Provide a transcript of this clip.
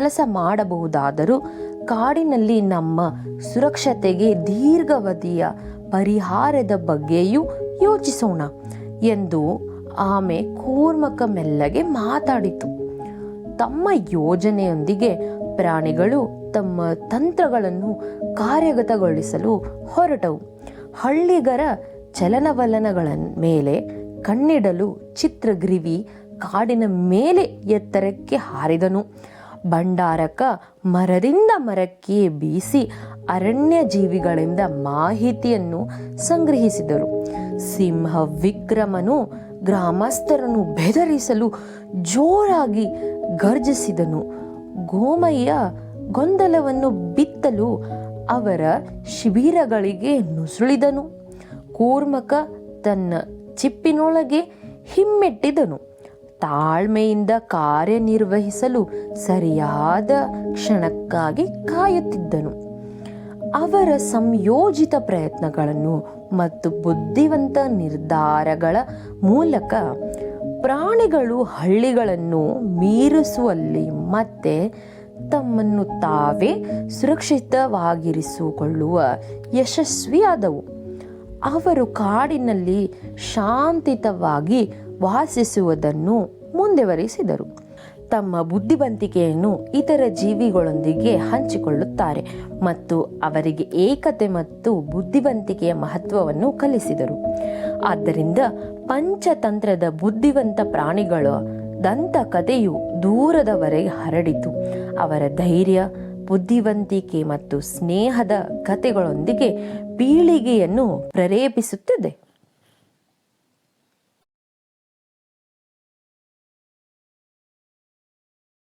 ಕೆಲಸ ಮಾಡಬಹುದಾದರೂ ಕಾಡಿನಲ್ಲಿ ನಮ್ಮ ಸುರಕ್ಷತೆಗೆ ದೀರ್ಘಾವಧಿಯ ಪರಿಹಾರದ ಬಗ್ಗೆಯೂ ಯೋಚಿಸೋಣ ಎಂದು ಆಮೆ ಕೂರ್ಮಕ ಮೆಲ್ಲಗೆ ಮಾತಾಡಿತು. ತಮ್ಮ ಯೋಜನೆಯೊಂದಿಗೆ ಪ್ರಾಣಿಗಳು ತಮ್ಮ ತಂತ್ರಗಳನ್ನು ಕಾರ್ಯಗತಗೊಳಿಸಲು ಹೊರಟವು. ಹಳ್ಳಿಗರ ಚಲನವಲನಗಳ ಮೇಲೆ ಕಣ್ಣಿಡಲು ಚಿತ್ರಗ್ರೀವಿ ಕಾಡಿನ ಮೇಲೆ ಎತ್ತರಕ್ಕೆ ಹಾರಿದನು. ಭಂಡಾರಕ ಮರದಿಂದ ಮರಕ್ಕೆ ಬೀಸಿ ಅರಣ್ಯ ಜೀವಿಗಳಿಂದ ಮಾಹಿತಿಯನ್ನು ಸಂಗ್ರಹಿಸಿದರು. ಸಿಂಹ ವಿಕ್ರಮನು ಗ್ರಾಮಸ್ಥರನ್ನು ಬೆದರಿಸಲು ಜೋರಾಗಿ ಗರ್ಜಿಸಿದನು. ಗೋಮಯ್ಯ ಗೊಂದಲವನ್ನು ಬಿತ್ತಲು ಅವರ ಶಿಬಿರಗಳಿಗೆ ನುಸುಳಿದನು. ಕೂರ್ಮಕ ತನ್ನ ಚಿಪ್ಪಿನೊಳಗೆ ಹಿಮ್ಮೆಟ್ಟಿದನು. ತಾಳ್ಮೆಯಿಂದ ಕಾರ್ಯನಿರ್ವಹಿಸಲು ಸರಿಯಾದ ಕ್ಷಣಕ್ಕಾಗಿ ಕಾಯುತ್ತಿದ್ದನು. ಅವರ ಸಂಯೋಜಿತ ಪ್ರಯತ್ನಗಳನ್ನು ಮತ್ತು ಬುದ್ಧಿವಂತ ನಿರ್ಧಾರಗಳ ಮೂಲಕ ಪ್ರಾಣಿಗಳು ಹಳ್ಳಿಗಳನ್ನು ಮೀರಿಸುವಲ್ಲಿ ಮತ್ತೆ ತಮ್ಮನ್ನು ತಾವೇ ಸುರಕ್ಷಿತವಾಗಿರಿಸಿಕೊಳ್ಳುವ ಯಶಸ್ವಿಯಾದವು. ಅವರು ಕಾಡಿನಲ್ಲಿ ಶಾಂತಿಯುತವಾಗಿ ವಾಸಿಸುವುದನ್ನು ಮುಂದುವರಿಸಿದರು. ತಮ್ಮ ಬುದ್ಧಿವಂತಿಕೆಯನ್ನು ಇತರ ಜೀವಿಗಳೊಂದಿಗೆ ಹಂಚಿಕೊಳ್ಳುತ್ತಾರೆ ಮತ್ತು ಅವರಿಗೆ ಏಕತೆ ಮತ್ತು ಬುದ್ಧಿವಂತಿಕೆಯ ಮಹತ್ವವನ್ನು ಕಲಿಸಿದರು. ಆದ್ದರಿಂದ ಪಂಚತಂತ್ರದ ಬುದ್ಧಿವಂತ ಪ್ರಾಣಿಗಳ ದಂತಕಥೆಯು ದೂರದವರೆಗೆ ಹರಡಿತು. ಅವರ ಧೈರ್ಯ, ಬುದ್ಧಿವಂತಿಕೆ ಮತ್ತು ಸ್ನೇಹದ ಕಥೆಗಳೊಂದಿಗೆ ಪೀಳಿಗೆಯನ್ನು ಪ್ರೇರೇಪಿಸುತ್ತದೆ.